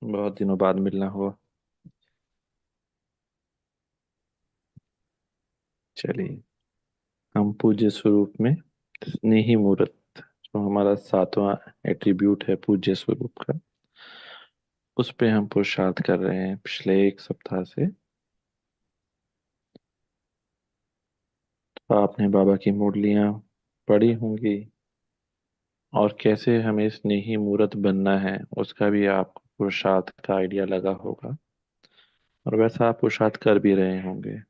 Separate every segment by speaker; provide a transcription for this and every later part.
Speaker 1: बहुत दिनों बाद मिलना हुआ। चलिए, हम पूज्य स्वरूप में स्नेही मूर्त, जो हमारा सातवां एट्रीब्यूट है पूज्य स्वरूप का, उस पे हम पुरुषार्थ कर रहे हैं पिछले एक सप्ताह से। तो आपने बाबा की मुरलियां पढ़ी होंगी, और कैसे हमें स्नेही मूर्त बनना है उसका भी आपको पुरुषार्थ का आइडिया लगा होगा, और वैसा आप पुरुषार्थ कर भी रहे होंगे।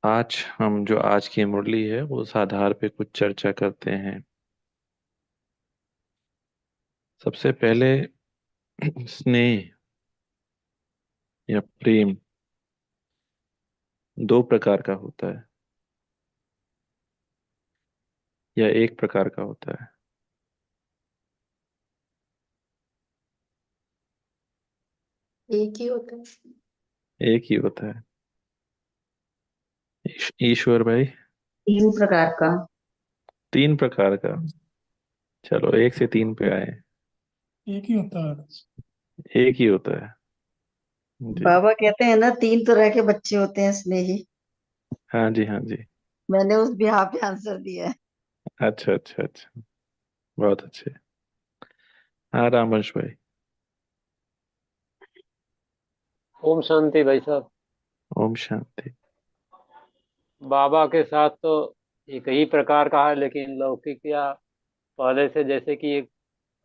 Speaker 1: आज हम जो आज की मुरली है उस आधार पे कुछ चर्चा करते हैं। सबसे पहले स्नेह या प्रेम दो प्रकार का होता है या एक प्रकार का होता है?
Speaker 2: एक ही होता है।
Speaker 1: एक ही होता है। ईश्वर भाई?
Speaker 2: तीन प्रकार का।
Speaker 1: तीन प्रकार का? चलो, एक से तीन पे आए।
Speaker 3: एक ही होता है।
Speaker 1: एक ही होता है। जी।
Speaker 4: बाबा कहते हैं ना, तीन तरह के बच्चे होते हैं स्नेही।
Speaker 1: हाँ जी, हाँ जी।
Speaker 4: मैंने उस बिहाफ पे आंसर दिया है।
Speaker 1: अच्छा अच्छा अच्छा, बहुत अच्छे। हाँ, रामवंश भाई।
Speaker 5: ओम शांति भाई साहब।
Speaker 1: ओम शांति।
Speaker 5: बाबा के साथ तो एक ही प्रकार का है, लेकिन लौकिक या पहले से जैसे कि एक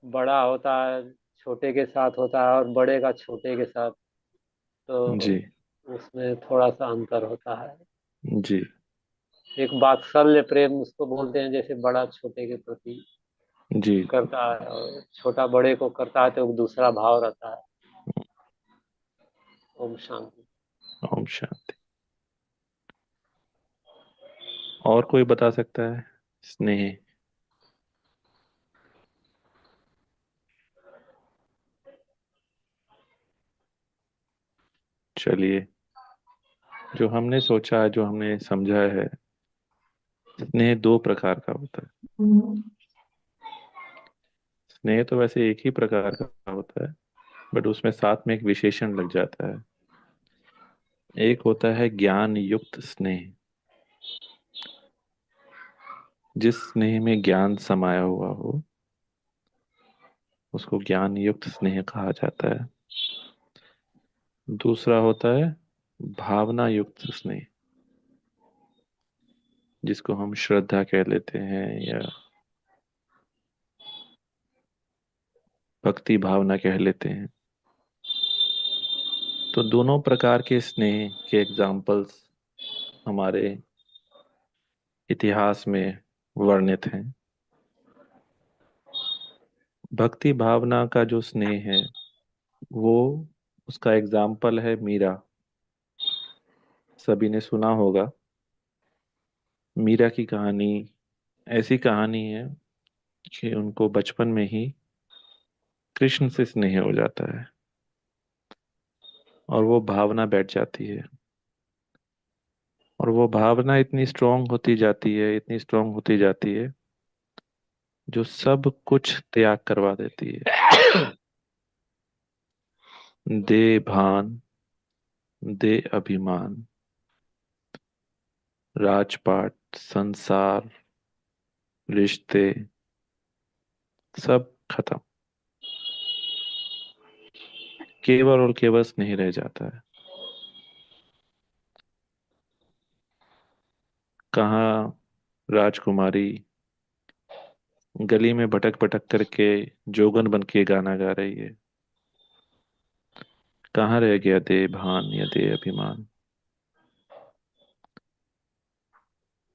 Speaker 5: बड़ा होता है छोटे के साथ होता है, और बड़े का छोटे के साथ, तो
Speaker 1: जी
Speaker 5: उसमें थोड़ा सा अंतर होता है।
Speaker 1: जी
Speaker 5: एक वात्सल्य प्रेम उसको बोलते हैं, जैसे बड़ा छोटे के प्रति
Speaker 1: जी।
Speaker 5: करता है और छोटा बड़े को करता है, तो एक दूसरा भाव रहता है। ओम शांति।
Speaker 1: ओम शांति। और कोई बता सकता है स्नेह? चलिए, जो हमने सोचा है, जो हमने समझा है, स्नेह दो प्रकार का होता है। स्नेह तो वैसे एक ही प्रकार का होता है, बट उसमें साथ में एक विशेषण लग जाता है। एक होता है ज्ञान युक्त स्नेह। जिस स्नेह में ज्ञान समाया हुआ हो उसको ज्ञान युक्त स्नेह कहा जाता है। दूसरा होता है भावना युक्त स्नेह, जिसको हम श्रद्धा कह लेते हैं या भक्ति भावना कह लेते हैं। तो दोनों प्रकार के स्नेह के एग्जाम्पल्स हमारे इतिहास में वर्णित हैं। भक्ति भावना का जो स्नेह है वो, उसका एग्जाम्पल है मीरा। सभी ने सुना होगा मीरा की कहानी। ऐसी कहानी है कि उनको बचपन में ही कृष्ण से स्नेह हो जाता है, और वो भावना बैठ जाती है। और वो भावना इतनी स्ट्रांग होती जाती है, इतनी स्ट्रांग होती जाती है, जो सब कुछ त्याग करवा देती है। दे भान, दे अभिमान, राजपाट, संसार, रिश्ते, सब खत्म। केवल और केवल स्नेह रह जाता है। कहाँ राजकुमारी गली में भटक भटक करके जोगन बन के गाना गा रही है। कहाँ रह गया दे भान या दे अभिमान?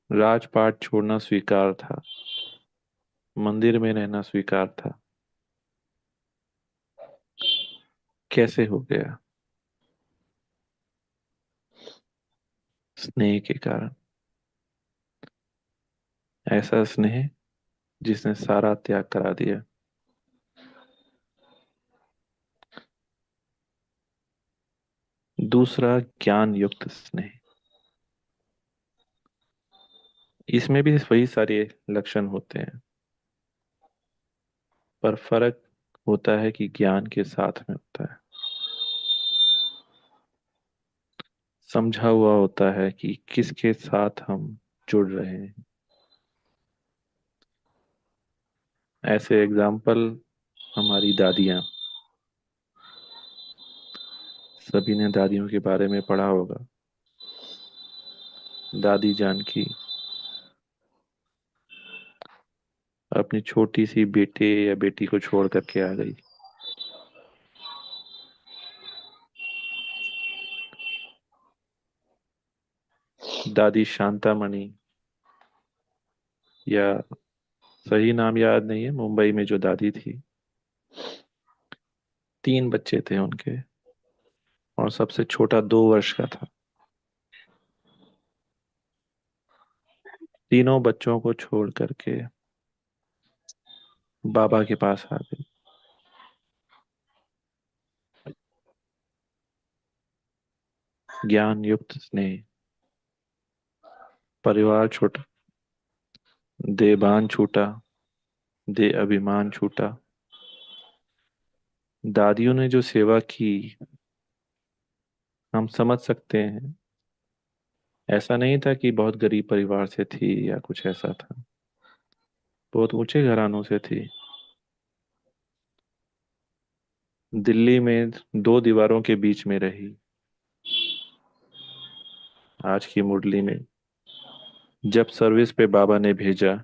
Speaker 1: राजपाट छोड़ना स्वीकार था, मंदिर में रहना स्वीकार था। कैसे हो गया? स्नेह के कारण। ऐसा स्नेह जिसने सारा त्याग करा दिया। दूसरा, ज्ञान युक्त स्नेह। इसमें भी वही सारे लक्षण होते हैं, पर फर्क होता है कि ज्ञान के साथ में होता है, समझा हुआ होता है कि किसके साथ हम जुड़ रहे हैं। ऐसे एग्जाम्पल हमारी दादियाँ, सभी ने दादियों के बारे में पढ़ा होगा। दादी जानकी अपनी छोटी सी बेटे या बेटी को छोड़ करके आ गई। दादी शांतामणि, या सही नाम याद नहीं है, मुंबई में जो दादी थी, 3 बच्चे थे उनके, और सबसे छोटा 2 वर्ष का था। तीनों बच्चों को छोड़ करके बाबा के पास आ गई। ज्ञान युक्त स्नेह, परिवार छोटा, देबान छूटा, दे अभिमान छूटा। दादियों ने जो सेवा की, हम समझ सकते हैं। ऐसा नहीं था कि बहुत गरीब परिवार से थी या कुछ ऐसा था, बहुत ऊंचे घरानों से थी। दिल्ली में 2 दीवारों के बीच में रही। आज की मुरली में जब सर्विस पे बाबा ने भेजा,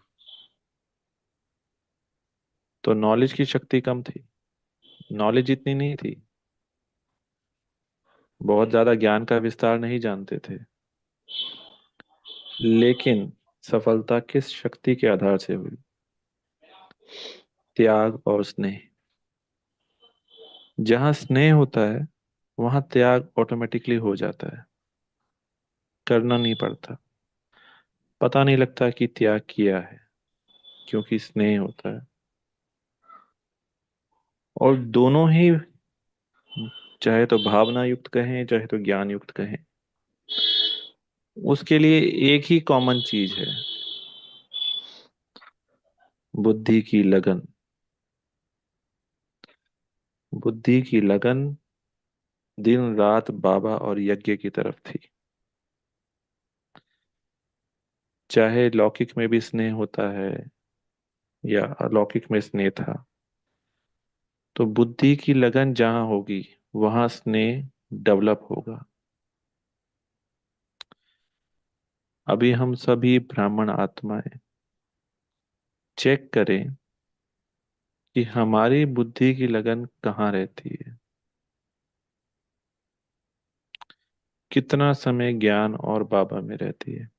Speaker 1: तो नॉलेज की शक्ति कम थी, नॉलेज इतनी नहीं थी, बहुत ज्यादा ज्ञान का विस्तार नहीं जानते थे। लेकिन सफलता किस शक्ति के आधार से हुई? त्याग और स्नेह। जहां स्नेह होता है वहां त्याग ऑटोमेटिकली हो जाता है, करना नहीं पड़ता, पता नहीं लगता कि त्याग किया है, क्योंकि स्नेह होता है। और दोनों ही, चाहे तो भावना युक्त कहें चाहे तो ज्ञान युक्त कहें, उसके लिए एक ही कॉमन चीज है, बुद्धि की लगन। बुद्धि की लगन दिन रात बाबा और यज्ञ की तरफ थी। चाहे लौकिक में भी स्नेह होता है या अलौकिक में स्नेह था, तो बुद्धि की लगन जहां होगी वहां स्नेह डेवलप होगा। अभी हम सभी ब्राह्मण आत्माएं चेक करें कि हमारी बुद्धि की लगन कहाँ रहती है, कितना समय ज्ञान और बाबा में रहती है।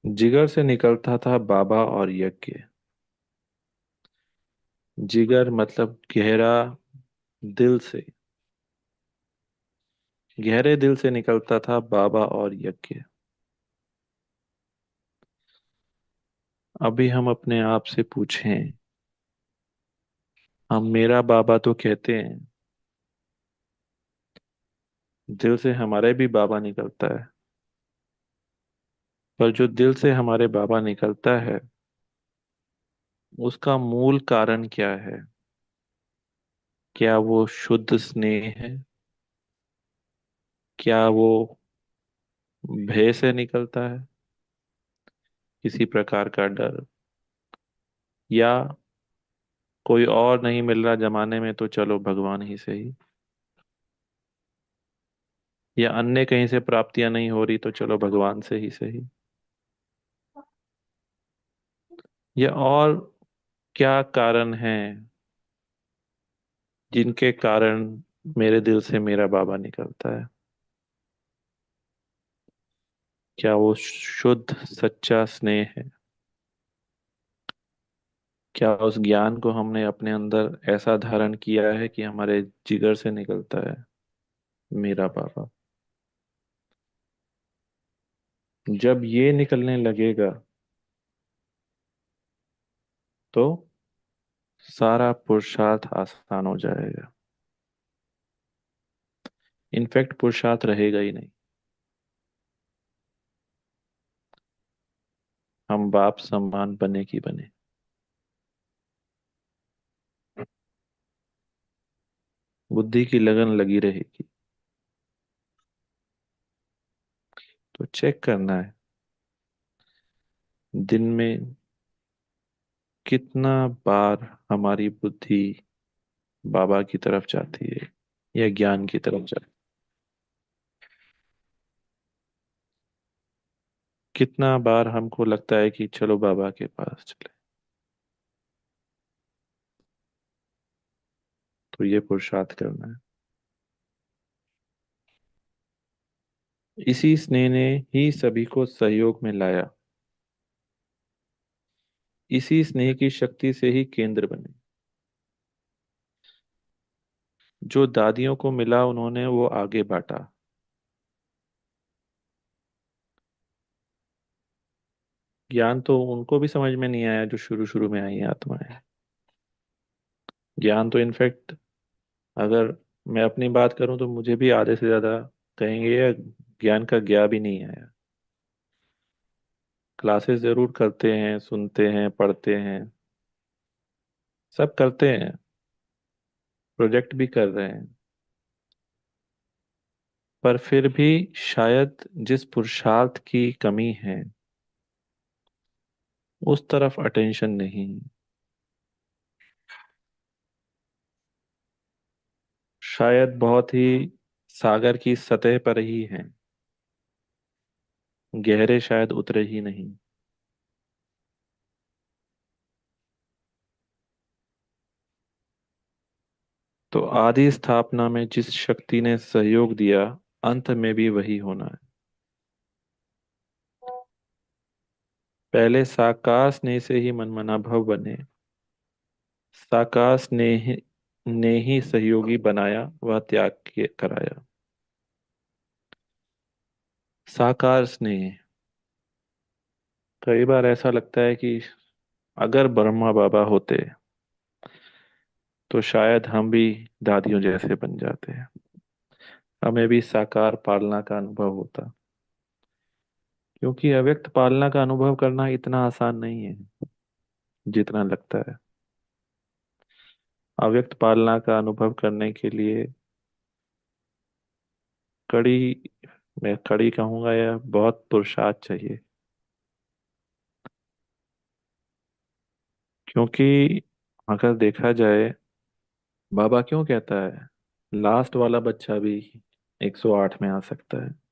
Speaker 1: जिगर से निकलता था बाबा और यज्ञ। जिगर मतलब गहरा, दिल से, गहरे दिल से निकलता था बाबा और यज्ञ। अभी हम अपने आप से पूछें, हम मेरा बाबा तो कहते हैं, दिल से हमारे भी बाबा निकलता है, पर जो दिल से हमारे बाबा निकलता है उसका मूल कारण क्या है? क्या वो शुद्ध स्नेह है? क्या वो भय से निकलता है, किसी प्रकार का डर, या कोई और नहीं मिल रहा जमाने में तो चलो भगवान ही सही, या अन्य कहीं से प्राप्तियां नहीं हो रही तो चलो भगवान से ही सही, या और क्या कारण है जिनके कारण मेरे दिल से मेरा बाबा निकलता है? क्या वो शुद्ध सच्चा स्नेह है? क्या उस ज्ञान को हमने अपने अंदर ऐसा धारण किया है कि हमारे जिगर से निकलता है मेरा बाबा? जब ये निकलने लगेगा तो सारा पुरुषार्थ आसान हो जाएगा। इनफैक्ट पुरुषार्थ रहेगा ही नहीं। हम बाप समान बने की बने। बुद्धि की लगन लगी रहेगी। तो चेक करना है दिन में कितना बार हमारी बुद्धि बाबा की तरफ जाती है या ज्ञान की तरफ जाती है। कितना बार हमको लगता है कि चलो बाबा के पास चले। तो ये पुरुषार्थ करना है। इसी स्नेह ने ही सभी को सहयोग में लाया। इसी स्नेह की शक्ति से ही केंद्र बने। जो दादियों को मिला उन्होंने वो आगे बांटा। ज्ञान तो उनको भी समझ में नहीं आया जो शुरू शुरू में आई आत्माएं। ज्ञान तो इनफैक्ट, अगर मैं अपनी बात करूं तो मुझे भी आधे से ज्यादा कहेंगे या ज्ञान का ज्ञा भी नहीं आया। क्लासेस जरूर करते हैं, सुनते हैं, पढ़ते हैं, सब करते हैं, प्रोजेक्ट भी कर रहे हैं, पर फिर भी शायद जिस पुरुषार्थ की कमी है उस तरफ अटेंशन नहीं। शायद बहुत ही सागर की सतह पर ही है, गहरे शायद उतरे ही नहीं। तो आदि स्थापना में जिस शक्ति ने सहयोग दिया, अंत में भी वही होना है। पहले साकार स्नेह से ही मनमना भव बने। साकार स्नेह ने ही सहयोगी बनाया, वह कराया। साकार स्नेह, कई बार ऐसा लगता है कि अगर ब्रह्मा बाबा होते तो शायद हम भी दादियों जैसे बन जाते हैं, हमें भी साकार पालना का अनुभव होता। क्योंकि अव्यक्त पालना का अनुभव करना इतना आसान नहीं है जितना लगता है। अव्यक्त पालना का अनुभव करने के लिए कड़ी, मैं कड़ी कहूंगा या बहुत पुरुषार्थ चाहिए। क्योंकि अगर देखा जाए, बाबा क्यों कहता है लास्ट वाला बच्चा भी 108 में आ सकता है?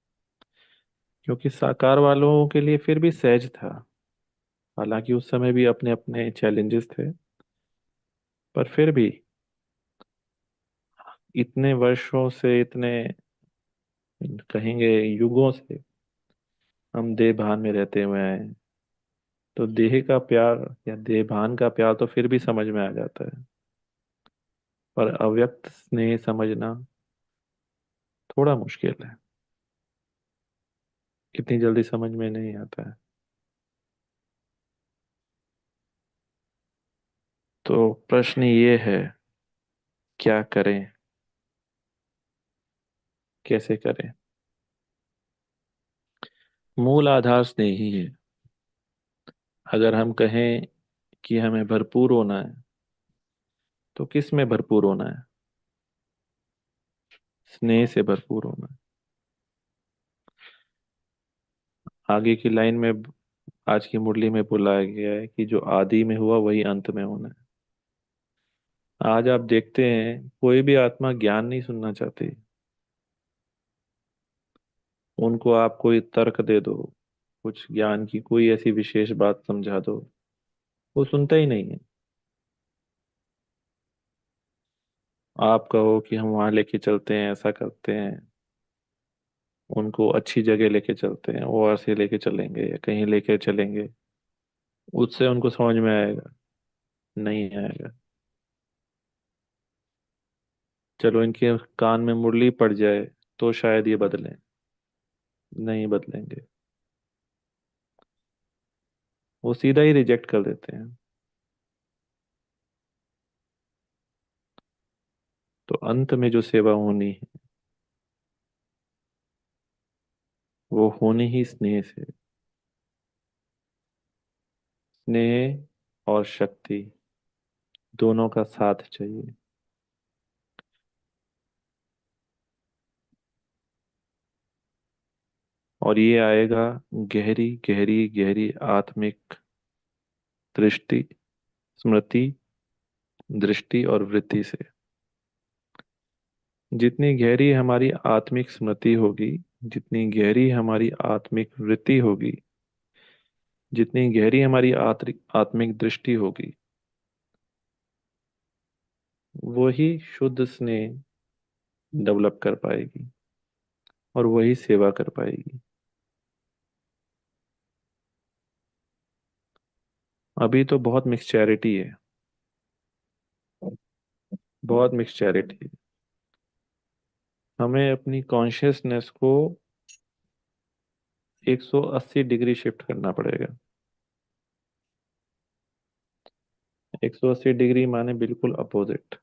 Speaker 1: क्योंकि साकार वालों के लिए फिर भी सहज था। हालांकि उस समय भी अपने अपने चैलेंजेस थे, पर फिर भी इतने वर्षों से, इतने कहेंगे युगों से हम देह भान में रहते हुए हैं, तो देह का प्यार या देह भान का प्यार तो फिर भी समझ में आ जाता है, पर अव्यक्त स्नेह समझना थोड़ा मुश्किल है। इतनी जल्दी समझ में नहीं आता है। तो प्रश्न ये है, क्या करें, कैसे करें? मूल आधार स्नेह ही है। अगर हम कहें कि हमें भरपूर होना है, तो किस में भरपूर होना है? स्नेह से भरपूर होना है। आगे की लाइन में, आज की मुरली में बुलाया गया है कि जो आदि में हुआ वही अंत में होना है। आज आप देखते हैं कोई भी आत्मा ज्ञान नहीं सुनना चाहती। उनको आप कोई तर्क दे दो, कुछ ज्ञान की कोई ऐसी विशेष बात समझा दो, वो सुनता ही नहीं है। आप कहो कि हम वहां लेके चलते हैं, ऐसा करते हैं, उनको अच्छी जगह लेके चलते हैं, वो ऐसे लेके चलेंगे या कहीं लेके चलेंगे, उससे उनको समझ में आएगा? नहीं आएगा। चलो इनके कान में मुरली पड़ जाए तो शायद ये बदलें, नहीं बदलेंगे। वो सीधा ही रिजेक्ट कर देते हैं। तो अंत में जो सेवा होनी है वो होनी ही स्नेह से। स्नेह और शक्ति दोनों का साथ चाहिए। और ये आएगा गहरी गहरी गहरी आत्मिक दृष्टि, स्मृति, दृष्टि और वृत्ति से। जितनी गहरी हमारी आत्मिक स्मृति होगी, जितनी गहरी हमारी आत्मिक वृत्ति होगी, जितनी गहरी हमारी आत्मिक दृष्टि होगी, वही शुद्ध स्नेह डेवलप कर पाएगी और वही सेवा कर पाएगी। अभी तो बहुत मिक्स चैरिटी है, बहुत मिक्स चैरिटी है। हमें अपनी कॉन्शियसनेस को 180 डिग्री शिफ्ट करना पड़ेगा। 180 डिग्री माने बिल्कुल अपोजिट।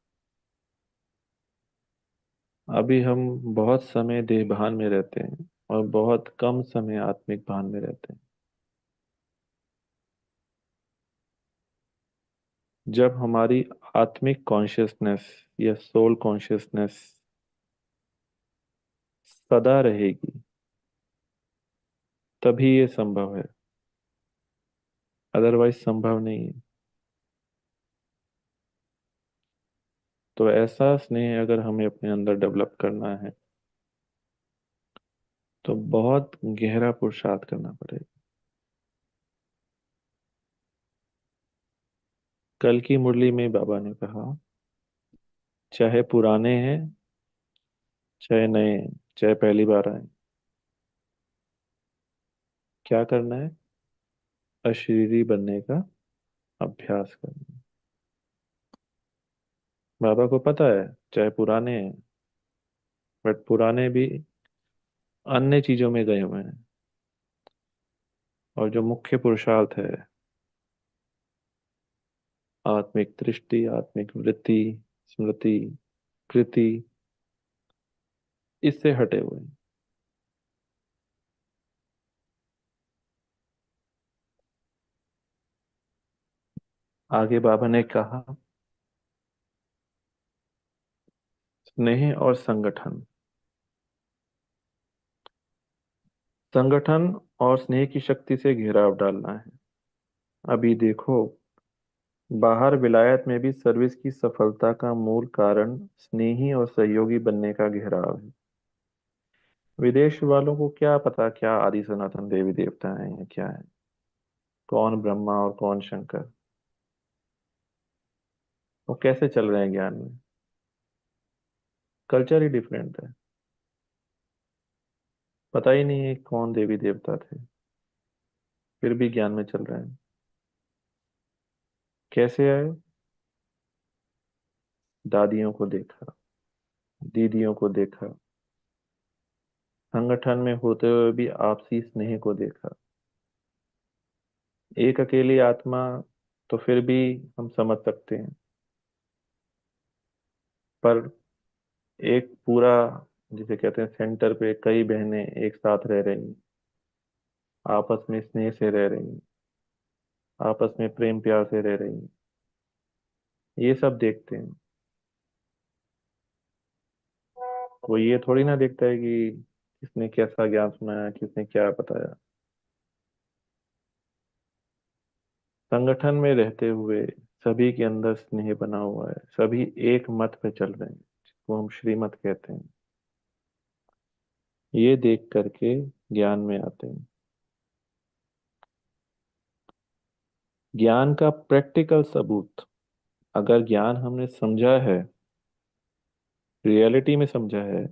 Speaker 1: अभी हम बहुत समय देह भान में रहते हैं और बहुत कम समय आत्मिक भान में रहते हैं। जब हमारी आत्मिक कॉन्शियसनेस या सोल कॉन्शियसनेस सदा रहेगी, तभी ये संभव है, अदरवाइज संभव नहीं है। तो ऐसा स्नेह अगर हमें अपने अंदर डेवलप करना है तो बहुत गहरा पुरुषार्थ करना पड़ेगा। कल की मुरली में बाबा ने कहा, चाहे पुराने हैं, चाहे नए हैं, चाहे पहली बार आए, क्या करना है? अशरीरी बनने का अभ्यास करना है। बाबा को पता है, चाहे पुराने हैं, बट पुराने भी अन्य चीजों में गए हुए हैं, और जो मुख्य पुरुषार्थ है, आत्मिक दृष्टि, आत्मिक वृत्ति, स्मृति, कृति, इससे हटे हुए हैं। आगे बाबा ने कहा, स्नेह और संगठन। संगठन और स्नेह की शक्ति से घेराव डालना है। अभी देखो, बाहर विलायत में भी सर्विस की सफलता का मूल कारण स्नेही और सहयोगी बनने का घेराव है। विदेश वालों को क्या पता क्या आदि सनातन देवी देवता हैं या क्या है, कौन ब्रह्मा और कौन शंकर, वो कैसे चल रहे हैं ज्ञान में। कल्चर ही डिफरेंट है, पता ही नहीं है कौन देवी देवता थे, फिर भी ज्ञान में चल रहे हैं। कैसे आए? दादियों को देखा, दीदियों को देखा, संगठन में होते हुए भी आपसी स्नेह को देखा। एक अकेली आत्मा तो फिर भी हम समझ सकते हैं, पर एक पूरा, जिसे कहते हैं सेंटर पे कई बहनें एक साथ रह रही, आपस में स्नेह से रह रही, आपस में प्रेम प्यार से रह रही, ये सब देखते हैं। कोई ये थोड़ी ना देखता है कि किसने कैसा ज्ञान सुनाया, किसने क्या बताया। संगठन में रहते हुए सभी के अंदर स्नेह बना हुआ है, सभी एक मत पे चल रहे हैं, जिसको हम श्रीमत कहते हैं। ये देख करके ज्ञान में आते हैं। ज्ञान का प्रैक्टिकल सबूत, अगर ज्ञान हमने समझा है, रियलिटी में समझा है,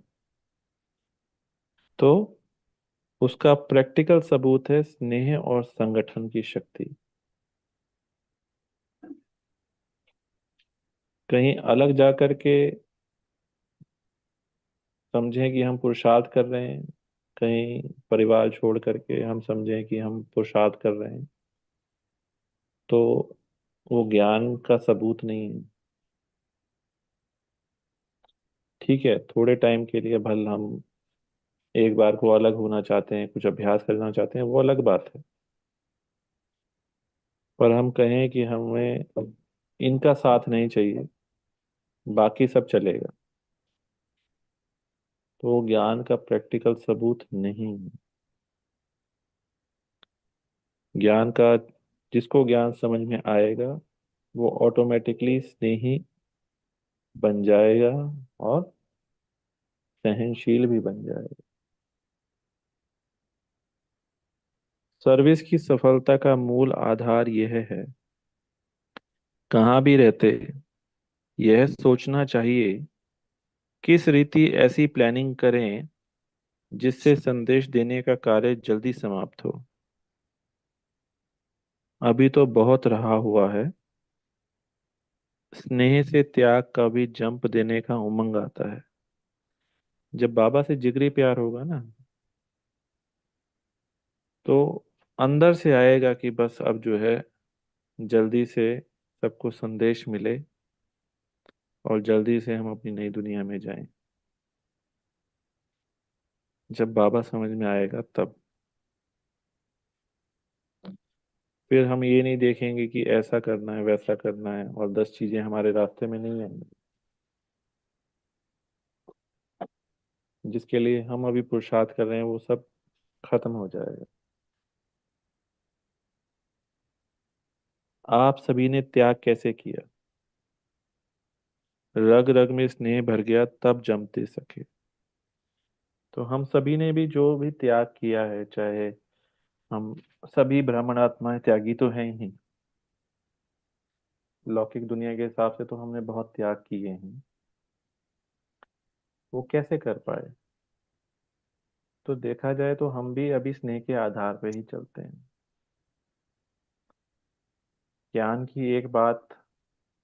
Speaker 1: तो उसका प्रैक्टिकल सबूत है स्नेह और संगठन की शक्ति। कहीं अलग जा करके समझें कि हम पुरुषार्थ कर रहे हैं, कहीं परिवार छोड़ करके हम समझें कि हम पुरुषार्थ कर रहे हैं, तो वो ज्ञान का सबूत नहीं है। ठीक है, थोड़े टाइम के लिए भल हम एक बार को अलग होना चाहते हैं, कुछ अभ्यास करना चाहते हैं, वो अलग बात है। पर हम कहें कि हमें इनका साथ नहीं चाहिए, बाकी सब चलेगा, तो वो ज्ञान का प्रैक्टिकल सबूत नहीं है। ज्ञान का, जिसको ज्ञान समझ में आएगा वो ऑटोमेटिकली स्नेही बन जाएगा और सहनशील भी बन जाएगा। सर्विस की सफलता का मूल आधार यह है, कहाँ भी रहते यह सोचना चाहिए किस रीति ऐसी प्लानिंग करें जिससे संदेश देने का कार्य जल्दी समाप्त हो। अभी तो बहुत रहा हुआ है। स्नेह से त्याग का भी जंप देने का उमंग आता है। जब बाबा से जिगरी प्यार होगा ना, तो अंदर से आएगा कि बस अब जो है जल्दी से सबको संदेश मिले और जल्दी से हम अपनी नई दुनिया में जाएं। जब बाबा समझ में आएगा तब फिर हम ये नहीं देखेंगे कि ऐसा करना है वैसा करना है और 10 चीजें हमारे रास्ते में नहीं आएंगी। जिसके लिए हम अभी पुरुषार्थ कर रहे हैं वो सब खत्म हो जाएगा। आप सभी ने त्याग कैसे किया? रग रग में स्नेह भर गया तब जमते सके। तो हम सभी ने भी जो भी त्याग किया है, चाहे हम सभी ब्राह्मण आत्माएं त्यागी तो हैं ही। लौकिक दुनिया के हिसाब से तो हमने बहुत त्याग किए हैं। वो कैसे कर पाए? तो देखा जाए तो हम भी अभी स्नेह के आधार पे ही चलते हैं। ज्ञान की एक बात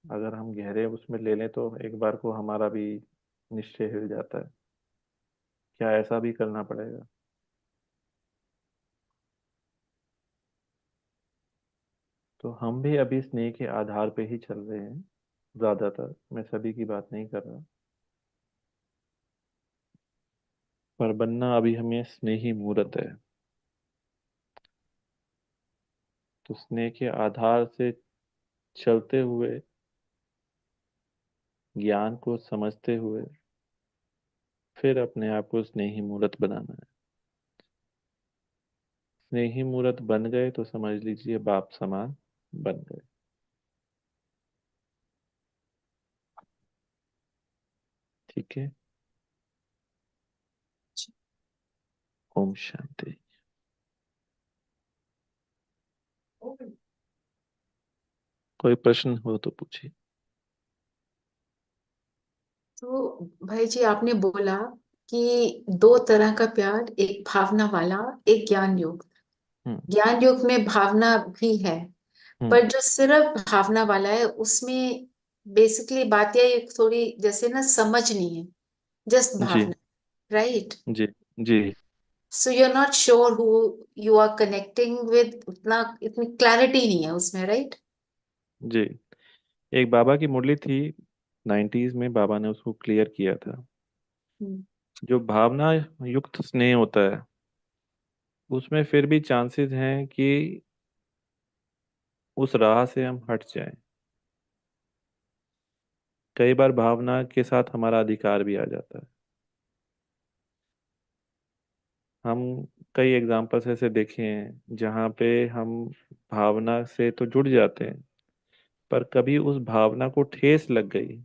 Speaker 1: अगर हम गहरे उसमें ले लें तो एक बार को हमारा भी निश्चय हिल जाता है, क्या ऐसा भी करना पड़ेगा? तो हम भी अभी स्नेह के आधार पे ही चल रहे हैं। ज्यादातर, मैं सभी की बात नहीं कर रहा, पर बनना अभी हमें स्नेही मूर्त है। तो स्नेह के आधार से चलते हुए, ज्ञान को समझते हुए, फिर अपने आप को स्नेही मूर्त बनाना है। स्नेही मूर्त बन गए तो समझ लीजिए बाप समान बन गए। ठीक है। ओम शांति। कोई प्रश्न हो तो पूछिए।
Speaker 2: तो भाई जी आपने बोला कि दो तरह का प्यार, एक भावना वाला, एक ज्ञान युक्त।
Speaker 1: हम्म।
Speaker 2: ज्ञान युक्त में भावना भी है,
Speaker 1: हम्म।
Speaker 2: पर जो सिर्फ भावना वाला है उसमें बेसिकली बात यह थोड़ी जैसे ना समझ नहीं है, जस्ट
Speaker 1: जी।
Speaker 2: भावना, राइट?
Speaker 1: जी। जी।
Speaker 2: So you are not sure who you are connecting with, उतना इतनी क्लैरिटी नहीं है उसमें, राइट?
Speaker 1: जी। एक बाबा की मुरली थी, 90s में बाबा ने उसको क्लियर किया था। जो भावना युक्त स्नेह होता है उसमें फिर भी चांसेस हैं कि उस राह से हम हट जाएं। कई बार भावना के साथ हमारा अधिकार भी आ जाता है। हम कई एग्जाम्पल्स ऐसे देखे हैं जहाँ पे हम भावना से तो जुड़ जाते हैं, पर कभी उस भावना को ठेस लग गई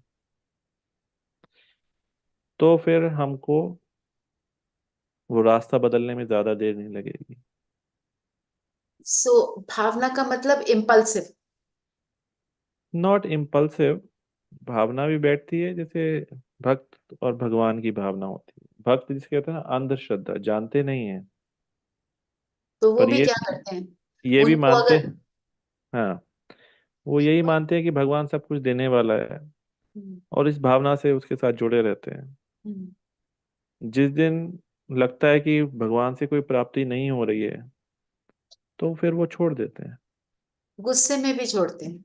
Speaker 1: तो फिर हमको वो रास्ता बदलने में ज्यादा देर नहीं लगेगी।
Speaker 2: सो भावना का मतलब इम्पल्सिव।
Speaker 1: Not impulsive. भावना भी बैठती है जैसे भक्त और भगवान की भावना होती है। भक्त जिसके कहते हैं ना अंधश्रद्धा, जानते नहीं है,
Speaker 2: तो वो
Speaker 1: पर
Speaker 2: भी
Speaker 1: ये
Speaker 2: क्या करते हैं?
Speaker 1: ये भी
Speaker 2: उनको
Speaker 1: मानते।
Speaker 2: अगर
Speaker 1: हाँ, वो यही मानते हैं कि भगवान सब कुछ देने वाला है
Speaker 2: हम्म,
Speaker 1: और इस भावना से उसके साथ जुड़े रहते हैं।
Speaker 2: हम्म,
Speaker 1: जिस दिन लगता है कि भगवान से कोई प्राप्ति नहीं हो रही है तो फिर वो छोड़ देते हैं।
Speaker 2: गुस्से में भी छोड़ते हैं।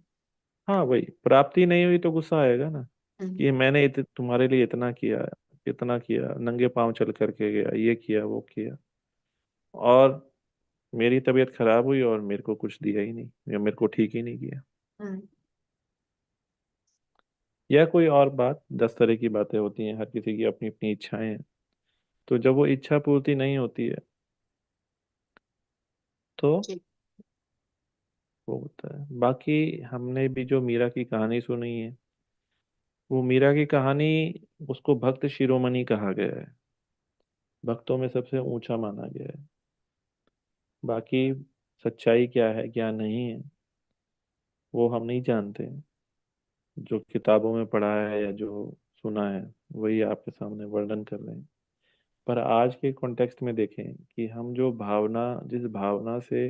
Speaker 1: हाँ, वही प्राप्ति नहीं हुई तो गुस्सा आएगा ना,
Speaker 2: हम्म,
Speaker 1: कि मैंने तुम्हारे लिए इतना किया, इतना किया, नंगे पांव चल करके गया, ये किया वो किया, और मेरी तबीयत खराब हुई और मेरे को कुछ दिया ही नहीं या मेरे को ठीक ही नहीं किया,
Speaker 2: हम्म।
Speaker 1: या कोई और बात। 10 तरह की बातें होती हैं, हर किसी की अपनी अपनी इच्छाएं हैं। तो जब वो इच्छा पूर्ति नहीं होती है तो
Speaker 2: जी।
Speaker 1: वो होता है। बाकी हमने भी जो मीरा की कहानी सुनी है, वो मीरा की कहानी, उसको भक्त शिरोमणि कहा गया है, भक्तों में सबसे ऊंचा माना गया है। बाकी सच्चाई क्या है क्या नहीं है, वो हम नहीं जानते। जो किताबों में पढ़ा है या जो सुना है, वही आपके सामने वर्णन कर रहे हैं। पर आज के कॉन्टेक्स्ट में देखें कि हम जो भावना, जिस भावना से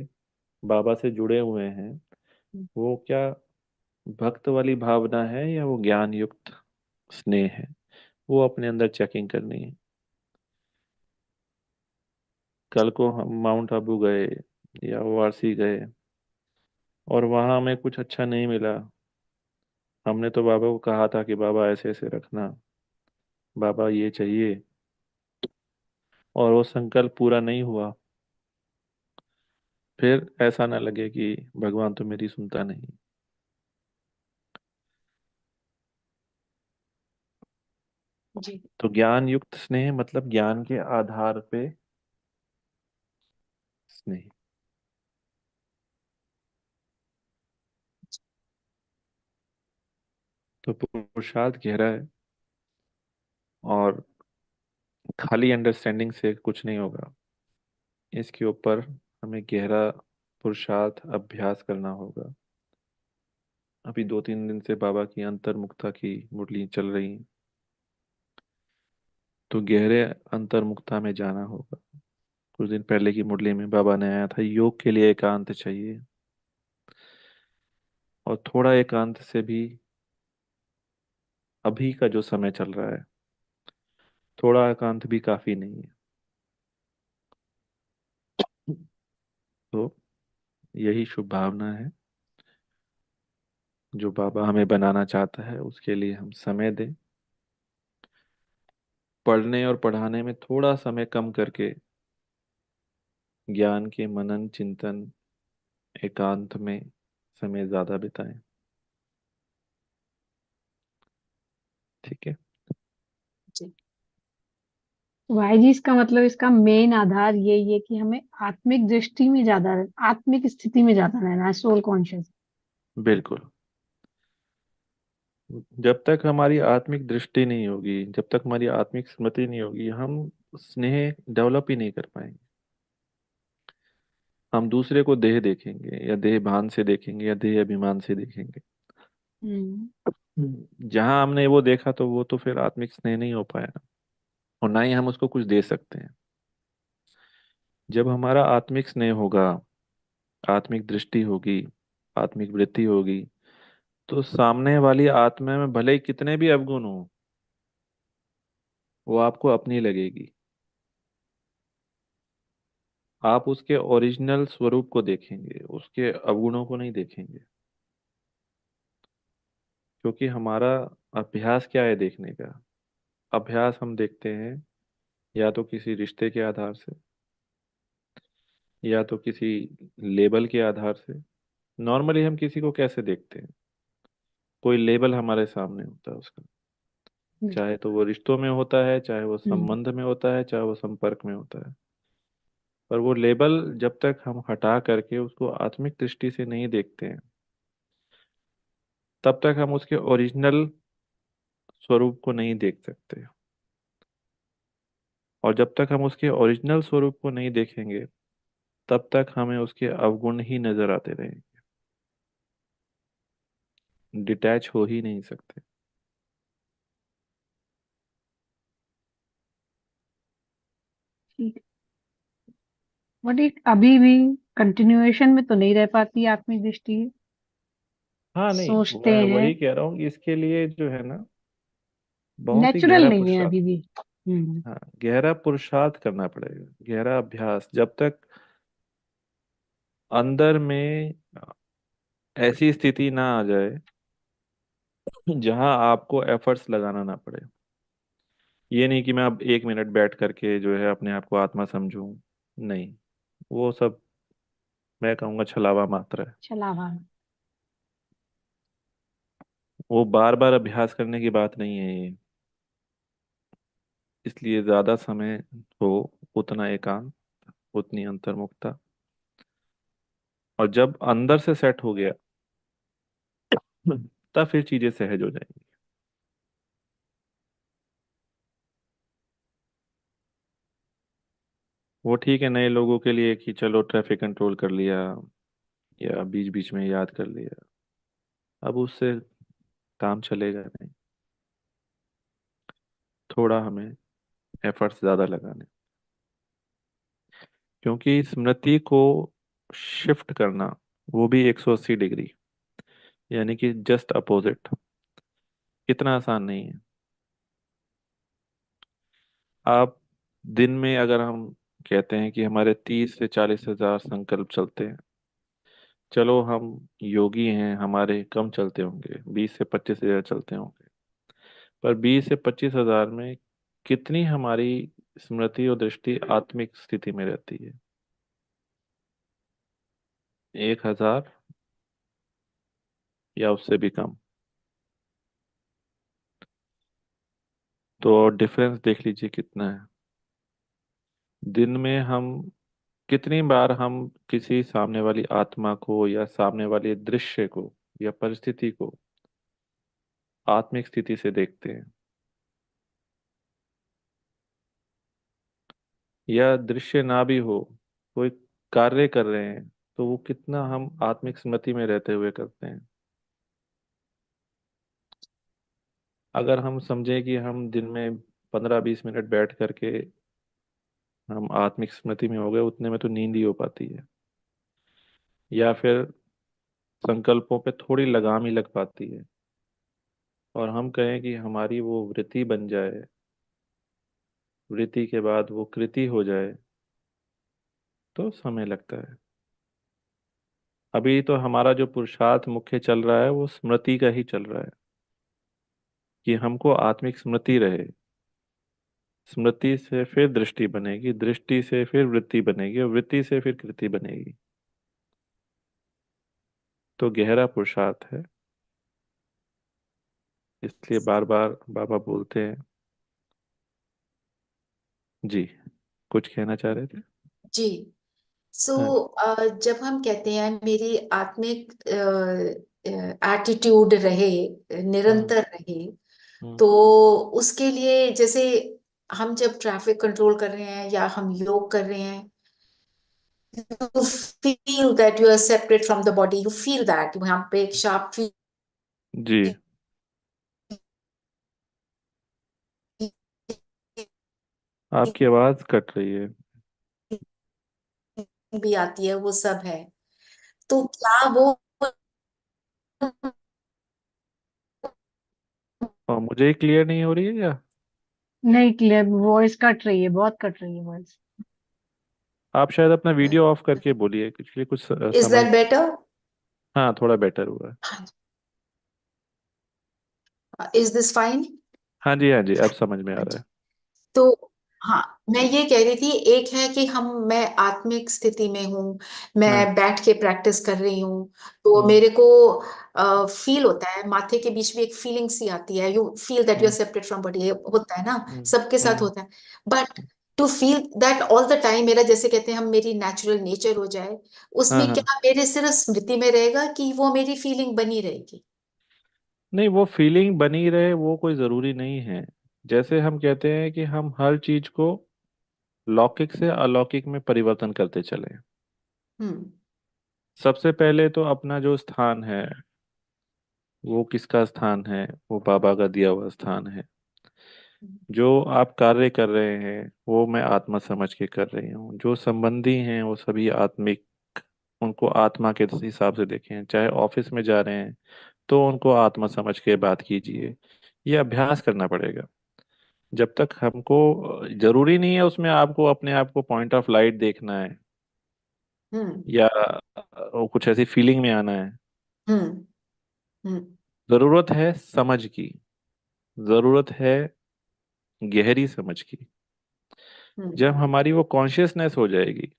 Speaker 1: बाबा से जुड़े हुए हैं, वो क्या भक्त वाली भावना है या वो ज्ञान युक्त स्नेह है, वो अपने अंदर चेकिंग करनी है। कल को हम माउंट आबू गए या वारसी गए और वहां हमें कुछ अच्छा नहीं मिला, हमने तो बाबा को कहा था कि बाबा ऐसे ऐसे रखना, बाबा ये चाहिए, और वो संकल्प पूरा नहीं हुआ, फिर ऐसा ना लगे कि भगवान तो मेरी सुनता नहीं।
Speaker 2: जी।
Speaker 1: तो ज्ञान युक्त स्नेह मतलब ज्ञान के आधार पे स्नेह। तो पुरुषार्थ गहरा है, और खाली अंडरस्टैंडिंग से कुछ नहीं होगा। इसके ऊपर हमें गहरा पुरुषार्थ अभ्यास करना होगा। अभी 2-3 दिन से बाबा की अंतर्मुखता की मुरली चल रही है, तो गहरे अंतर्मुखता में जाना होगा। कुछ दिन पहले की मुरली में बाबा ने आया था, योग के लिए एकांत चाहिए, और थोड़ा एकांत से भी, अभी का जो समय चल रहा है, थोड़ा एकांत भी काफी नहीं है। तो यही शुभ भावना है जो बाबा हमें बनाना चाहता है, उसके लिए हम समय दें। पढ़ने और पढ़ाने में थोड़ा समय कम करके ज्ञान के मनन चिंतन, एकांत में समय ज्यादा बिताएं। ठीक है।
Speaker 2: जी।
Speaker 6: भाई जी, इसका मतलब इसका मेन आधार यही है कि हमें आत्मिक दृष्टि में ज्यादा, आत्मिक स्थिति में ज्यादा रहना है, सोल कॉन्शियस।
Speaker 1: बिल्कुल। जब तक हमारी आत्मिक दृष्टि नहीं होगी, जब तक हमारी आत्मिक स्मृति नहीं होगी, हम स्नेह डेवलप ही नहीं कर पाएंगे। हम दूसरे को देह देखेंगे या देह भान से देखेंगे या देह अभिमान से देखेंगे।
Speaker 6: हम्म।
Speaker 1: जहां हमने वो देखा, तो वो तो फिर आत्मिक स्नेह नहीं हो पाया, और ना ही हम उसको कुछ दे सकते हैं। जब हमारा आत्मिक स्नेह होगा, आत्मिक दृष्टि होगी, आत्मिक वृत्ति होगी, तो सामने वाली आत्मा में भले ही कितने भी अवगुण हो, वो आपको अपनी लगेगी। आप उसके ओरिजिनल स्वरूप को देखेंगे, उसके अवगुणों को नहीं देखेंगे। क्योंकि हमारा अभ्यास क्या है देखने का? अभ्यास हम देखते हैं या तो किसी रिश्ते के आधार से, या तो किसी लेबल के आधार से। नॉर्मली हम किसी को कैसे देखते हैं? कोई लेबल हमारे सामने होता है उसका, चाहे तो वो रिश्तों में होता है, चाहे वो
Speaker 6: हम्म।
Speaker 1: संबंध में होता है, चाहे वो संपर्क में होता है। पर वो लेबल जब तक हम हटा करके उसको आत्मिक दृष्टि से नहीं देखते हैं, तब तक हम उसके ओरिजिनल स्वरूप को नहीं देख सकते। और जब तक हम उसके ओरिजिनल स्वरूप को नहीं देखेंगे, तब तक हमें उसके अवगुण ही नजर आते रहेंगे, डिटैच हो ही नहीं सकते।
Speaker 6: ठीक। बट एक अभी भी कंटिन्यूएशन में तो नहीं रह पाती आत्मिक दृष्टि।
Speaker 1: हाँ, नहीं,
Speaker 6: सोचते
Speaker 1: मैं
Speaker 6: हैं,
Speaker 1: वही कह रहा हूँ कि इसके लिए जो है ना, बहुत ही
Speaker 6: नेचुरल
Speaker 1: गहरा
Speaker 6: नहीं है
Speaker 1: पुरुषार्थ।
Speaker 6: अभी भी। हम्म।
Speaker 1: हाँ, गहरा पुरुषार्थ करना पड़ेगा, गहरा अभ्यास। जब तक अंदर में ऐसी स्थिति ना आ जाए जहां आपको एफर्ट्स लगाना ना पड़े। ये नहीं कि मैं अब 1 मिनट बैठ करके जो है अपने आप को आत्मा समझूं, नहीं, वो सब मैं कहूँगा छलावा मात्र है।
Speaker 6: छलावा।
Speaker 1: वो बार बार अभ्यास करने की बात नहीं है ये। इसलिए ज्यादा समय हो, उतना एकांत, उतनी अंतर्मुखता, और जब अंदर से सेट हो गया तब फिर चीजें सहज हो जाएंगी। वो ठीक है नए लोगों के लिए कि चलो ट्रैफिक कंट्रोल कर लिया या बीच बीच में याद कर लिया, अब उससे काम चलेगा नहीं। थोड़ा हमें एफर्ट्स ज्यादा लगाने, क्योंकि स्मृति को शिफ्ट करना वो भी 180 डिग्री, यानी कि जस्ट अपोजिट, इतना आसान नहीं है। आप दिन में अगर हम कहते हैं कि हमारे 30 से 40 हजार संकल्प चलते हैं, चलो हम योगी हैं, हमारे कम चलते होंगे, 20 से 25 हजार चलते होंगे, पर 20 से 25 हजार में कितनी हमारी स्मृति और दृष्टि आत्मिक स्थिति में रहती है? 1 हजार या उससे भी कम। तो डिफरेंस देख लीजिए कितना है। दिन में हम कितनी बार हम किसी सामने वाली आत्मा को या सामने वाले दृश्य को या परिस्थिति को आत्मिक स्थिति से देखते हैं, या दृश्य ना भी हो, कोई कार्य कर रहे हैं तो वो कितना हम आत्मिक स्मृति में रहते हुए करते हैं। अगर हम समझें कि हम दिन में 15-20 मिनट बैठ करके हम आत्मिक स्मृति में हो गए, उतने में तो नींद ही हो पाती है, या फिर संकल्पों पे थोड़ी लगाम ही लग पाती है, और हम कहें कि हमारी वो वृत्ति बन जाए, वृत्ति के बाद वो कृति हो जाए, तो समय लगता है। अभी तो हमारा जो पुरुषार्थ मुख्य चल रहा है वो स्मृति का ही चल रहा है, कि हमको आत्मिक स्मृति रहे। स्मृति से फिर दृष्टि बनेगी, दृष्टि से फिर वृत्ति बनेगी, और वृत्ति से फिर कृति बनेगी। तो गहरा पुरुषार्थ है, इसलिए बार बार बाबा बोलते हैं। जी, कुछ कहना चाह रहे थे?
Speaker 2: जी। सो
Speaker 1: हाँ।
Speaker 2: जब हम कहते हैं मेरी आत्मिक एटीट्यूड रहे,
Speaker 1: हम्म।
Speaker 2: निरंतर रहे,
Speaker 1: हम्म।
Speaker 2: तो उसके लिए जैसे हम जब ट्रैफिक कंट्रोल कर रहे हैं या हम योग कर रहे हैं, you feel that you are separate from the body, you feel that वहां पे एक शार्प फीलिंग
Speaker 1: जी, आपकी आवाज कट रही है।
Speaker 2: भी आती है, वो सब है। तो क्या वो
Speaker 1: और मुझे क्लियर नहीं हो रही है या?
Speaker 6: नहीं क्लियर, वॉइस कट रही है, बहुत कट रही है वॉइस।
Speaker 1: आप शायद अपना वीडियो ऑफ करके बोलिए, इसलिए कुछ
Speaker 2: इज
Speaker 1: समझ।
Speaker 2: That better?
Speaker 1: हाँ, थोड़ा बेटर हुआ है।
Speaker 2: Is this fine?
Speaker 1: हाँ जी, हाँ जी, अब समझ में आ रहा है।
Speaker 2: तो हाँ, मैं ये कह रही थी, एक है कि मैं आत्मिक स्थिति में हूँ,
Speaker 1: हाँ।
Speaker 2: मैं बैठ के प्रैक्टिस कर रही हूँ, तो
Speaker 1: हम्म।
Speaker 2: मेरे को फील होता है, माथे के बीच में एक फीलिंग सी आती है, you feel that you are
Speaker 1: hmm.
Speaker 2: Separate from body, होता है ना,
Speaker 1: हम्म।
Speaker 2: सबके साथ
Speaker 1: हम्म।
Speaker 2: होता है। But to feel that all the time, मेरा जैसे कहते हैं हम, मेरी नेचुरल नेचर हो जाए,
Speaker 1: हाँ,
Speaker 2: उसमें
Speaker 1: हाँ।
Speaker 2: क्या मेरे सिर्फ स्मृति में रहेगा कि वो मेरी फीलिंग बनी रहेगी?
Speaker 1: नहीं, वो फीलिंग बनी रहे वो कोई जरूरी नहीं है। जैसे हम कहते हैं कि हम हर चीज को लौकिक से अलौकिक में परिवर्तन करते चले।
Speaker 2: हम्म।
Speaker 1: सबसे पहले तो अपना जो स्थान है, वो किसका स्थान है? वो बाबा का दिया हुआ स्थान है। जो आप कार्य कर रहे हैं वो मैं आत्मा समझ के कर रही हूँ। जो संबंधी हैं वो सभी आत्मिक, उनको आत्मा के हिसाब से देखें। चाहे ऑफिस में जा रहे हैं तो उनको आत्मा समझ के बात कीजिए। ये अभ्यास करना पड़ेगा। जब तक हमको जरूरी नहीं है उसमें आपको अपने आप को पॉइंट ऑफ लाइट देखना है,
Speaker 2: हम्म।
Speaker 1: या कुछ ऐसी फीलिंग में आना है।
Speaker 2: हम्म। हम्म।
Speaker 1: जरूरत है समझ की, जरूरत है गहरी समझ की।
Speaker 2: हम्म।
Speaker 1: जब हमारी वो कॉन्शियसनेस हो जाएगी,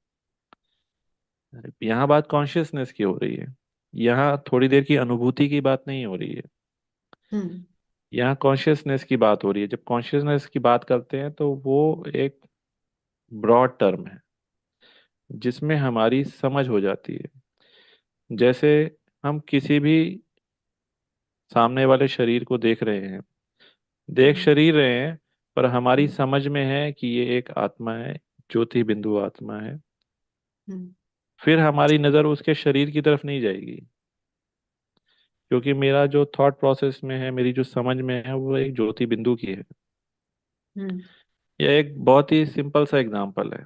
Speaker 1: यहाँ बात कॉन्शियसनेस की हो रही है, यहाँ थोड़ी देर की अनुभूति की बात नहीं हो रही है,
Speaker 2: हम्म।
Speaker 1: यहाँ कॉन्शियसनेस की बात हो रही है। जब कॉन्शियसनेस की बात करते हैं तो वो एक ब्रॉड टर्म है जिसमें हमारी समझ हो जाती है। जैसे हम किसी भी सामने वाले शरीर को देख रहे हैं, देख
Speaker 2: हम्म
Speaker 1: शरीर रहे हैं, पर हमारी
Speaker 2: हम्म
Speaker 1: समझ में है कि ये एक आत्मा है, ज्योति बिंदु आत्मा है।
Speaker 2: हम्म
Speaker 1: फिर हमारी नजर उसके शरीर की तरफ नहीं जाएगी, क्योंकि मेरा जो थॉट प्रोसेस में है, मेरी जो समझ में है, वो एक ज्योति बिंदु की है।
Speaker 2: हम्म
Speaker 1: यह एक बहुत ही सिंपल सा एग्जांपल है।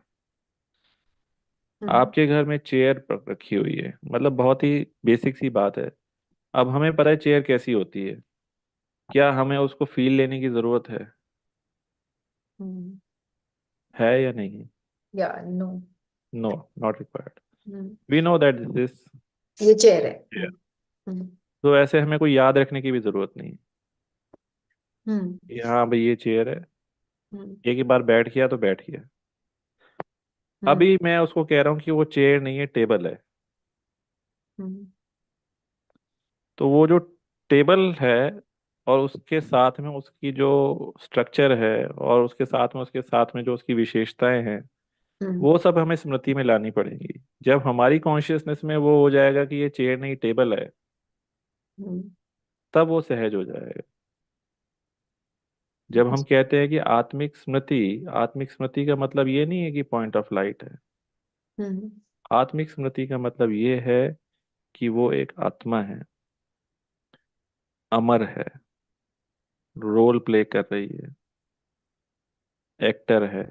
Speaker 2: हम्म
Speaker 1: आपके घर में चेयर रखी हुई है, मतलब बहुत ही बेसिक सी बात है। अब हमें पता है चेयर कैसी होती है, क्या हमें उसको फील लेने की जरूरत
Speaker 2: हम्म
Speaker 1: है या नहीं?
Speaker 2: या no.
Speaker 1: No, not required.
Speaker 2: Hmm
Speaker 1: we know that this
Speaker 2: ये चेयर है।
Speaker 1: चेयर।
Speaker 2: हम्म
Speaker 1: तो ऐसे हमें कोई याद रखने की भी जरूरत नहीं
Speaker 2: हम्म
Speaker 1: कि हाँ भाई ये चेयर है,
Speaker 2: हम्म
Speaker 1: एक ही बार बैठ गया तो बैठ गया।
Speaker 2: हम्म
Speaker 1: अभी मैं उसको कह रहा हूँ कि वो चेयर नहीं है, टेबल है।
Speaker 2: हम्म
Speaker 1: तो वो जो टेबल है, और उसके साथ में उसकी जो स्ट्रक्चर है, और उसके साथ में जो उसकी विशेषताएं हैं,
Speaker 2: हम्म
Speaker 1: वो सब हमें स्मृति में लानी पड़ेंगी। जब हमारी कॉन्शियसनेस में वो हो जाएगा कि ये चेयर नहीं टेबल है,
Speaker 2: हम्म
Speaker 1: तब वो सहज हो जाएगा। जब हम कहते हैं कि आत्मिक स्मृति का मतलब ये नहीं है कि पॉइंट ऑफ लाइट है।
Speaker 2: हम्म
Speaker 1: आत्मिक स्मृति का मतलब ये है कि वो एक आत्मा है, अमर है, रोल प्ले कर रही है, एक्टर है,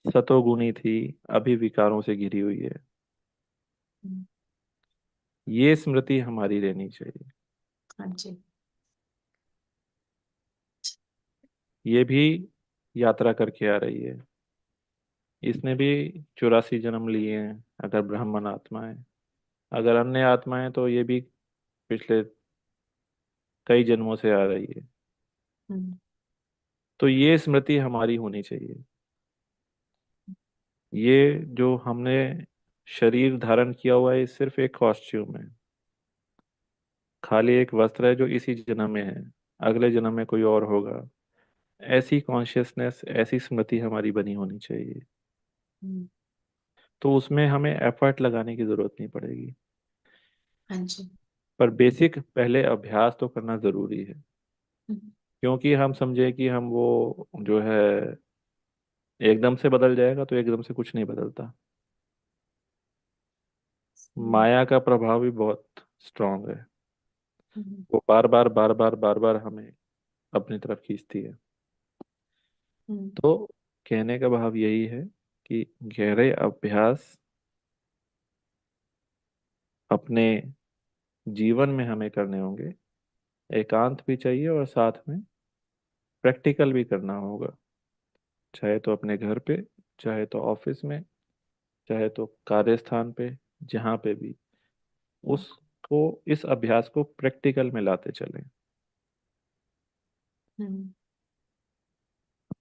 Speaker 1: सतोगुणी थी, अभी विकारों से घिरी हुई है।
Speaker 2: हम्म,
Speaker 1: ये स्मृति हमारी रहनी चाहिए।
Speaker 2: हाँ जी।
Speaker 1: ये भी यात्रा करके आ रही है। इसने भी 84 जन्म लिए हैं, अगर ब्राह्मण आत्मा है। अगर अन्य आत्मा है तो ये भी पिछले कई जन्मों से आ रही है।
Speaker 2: हम्म
Speaker 1: तो ये स्मृति हमारी होनी चाहिए। ये जो हमने शरीर धारण किया हुआ है, ये सिर्फ एक कॉस्ट्यूम है, खाली एक वस्त्र है जो इसी जन्म में है। अगले जन्म में कोई और होगा। ऐसी कॉन्शियसनेस, ऐसी स्मृति हमारी बनी होनी चाहिए।
Speaker 2: हम्म,
Speaker 1: तो उसमें हमें एफर्ट लगाने की जरूरत नहीं पड़ेगी।
Speaker 2: हाँ जी।
Speaker 1: पर बेसिक पहले अभ्यास तो करना जरूरी है।
Speaker 2: हम्म
Speaker 1: क्योंकि हम समझे कि हम वो जो है एकदम से बदल जाएगा, तो एकदम से कुछ नहीं बदलता।
Speaker 2: हम्म
Speaker 1: माया का प्रभाव भी बहुत स्ट्रांग है।
Speaker 2: हम्म
Speaker 1: वो बार बार बार बार बार बार हमें अपनी तरफ खींचती है।
Speaker 2: हम्म
Speaker 1: तो कहने का भाव यही है कि गहरे अभ्यास अपने जीवन में हमें करने होंगे। एकांत भी चाहिए, और साथ में प्रैक्टिकल भी करना होगा। चाहे तो अपने घर पे, चाहे तो ऑफिस में, चाहे तो कार्यस्थान पे, जहाँ पे भी, उसको, इस अभ्यास को प्रैक्टिकल में लाते चलें।
Speaker 2: हम्म,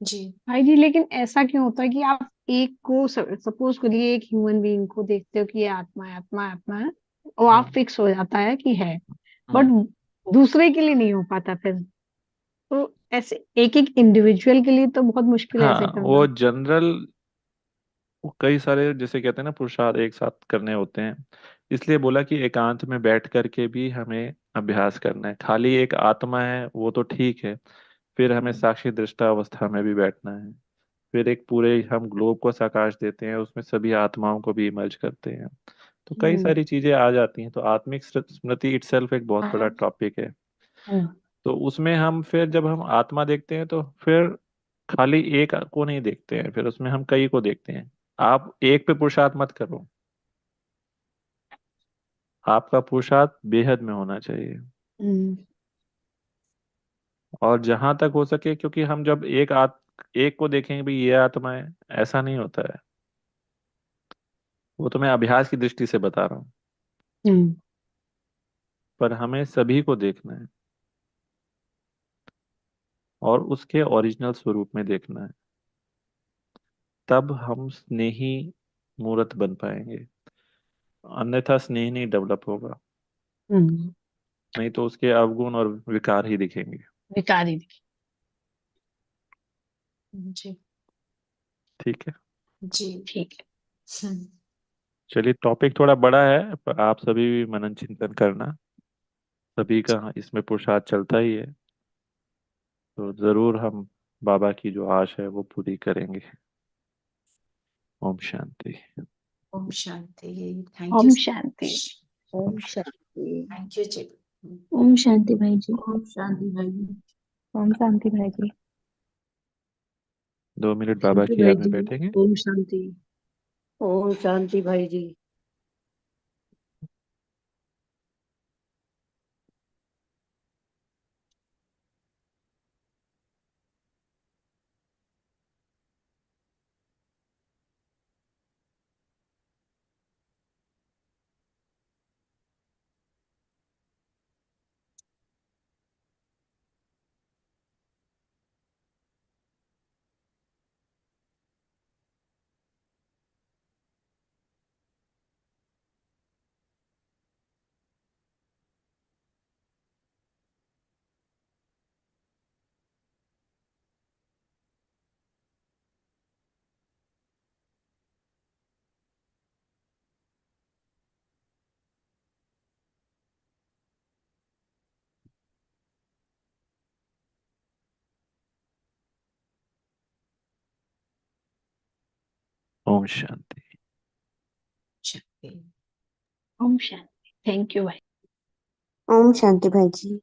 Speaker 2: जी।
Speaker 6: भाई जी, लेकिन ऐसा क्यों होता है कि आप एक को सपोज करिए, एक ह्यूमन बीइंग को देखते हो कि ये आत्मा है, आत्मा है, आत्मा है, और आप
Speaker 1: हम्म
Speaker 6: फिक्स हो जाता है कि है। बट
Speaker 1: हम्म।
Speaker 6: दूसरे के लिए नहीं हो पाता फिर। तो ऐसे एक एक इंडिविजुअल के लिए तो बहुत मुश्किल है ऐसे
Speaker 1: हाँ, वो
Speaker 6: करना।
Speaker 1: जनरल, कई सारे जैसे कहते हैं ना पुरुषार्थ एक साथ करने होते हैं। इसलिए बोला कि एकांत में बैठ करके भी हमें अभ्यास करना है। खाली एक आत्मा है वो तो ठीक है, फिर हमें साक्षी दृष्टा अवस्था में भी बैठना है। फिर एक पूरे हम ग्लोब को साकाश देते हैं, उसमें सभी आत्माओं को भी इमर्ज करते हैं। तो कई
Speaker 6: हम्म
Speaker 1: सारी चीजें आ जाती हैं। तो आत्मिक स्मृति इटसेल्फ एक बहुत बड़ा टॉपिक है।
Speaker 6: हम्म
Speaker 1: तो उसमें हम फिर जब हम आत्मा देखते हैं, तो फिर खाली एक को नहीं देखते हैं, फिर उसमें हम कई को देखते हैं। आप एक पे पुरुषार्थ मत करो, आपका पुरुषार्थ बेहद में होना चाहिए।
Speaker 6: हम्म
Speaker 1: और जहां तक हो सके, क्योंकि हम जब एक को देखेंगे भी ये आत्मा है, ऐसा नहीं होता है। वो तो मैं अभ्यास की दृष्टि से बता रहा हूँ।
Speaker 6: हम्म
Speaker 1: पर हमें सभी को देखना है, और उसके ओरिजिनल स्वरूप में देखना है। तब हम स्नेही मूर्त बन पाएंगे। अन्यथा स्नेह नहीं डेवलप होगा।
Speaker 6: हम्म।
Speaker 1: नहीं तो उसके अवगुण और विकार ही दिखेंगे।
Speaker 6: विकारी दिखे।
Speaker 2: जी।
Speaker 1: ठीक है।
Speaker 2: जी।
Speaker 6: ठीक है।
Speaker 2: हम्म
Speaker 1: चलिए, टॉपिक थोड़ा बड़ा है, पर आप सभी भी मनन चिंतन करना। सभी का इसमें पुरुषार्थ चलता ही है। तो जरूर हम बाबा की जो आश है वो पूरी करेंगे। ओम शांति।
Speaker 2: ओम शांति। Thank you.
Speaker 6: ओम शांति।
Speaker 4: ओम शांति।
Speaker 2: थैंक यू जी।
Speaker 7: ओम शांति भाई जी।
Speaker 4: ओम शांति भाई जी।
Speaker 6: ओम शांति भाई जी।
Speaker 1: 2 मिनट बाबा
Speaker 7: शांति
Speaker 1: की
Speaker 7: भाई
Speaker 1: याद में
Speaker 7: जी।
Speaker 1: बैठेंगे।
Speaker 7: ओम शांति।
Speaker 4: ओम शांति भाई जी।
Speaker 1: ओम शांति।
Speaker 2: शांति।
Speaker 6: ओम शांति। थैंक यू भाई।
Speaker 7: ओम शांति भाई जी।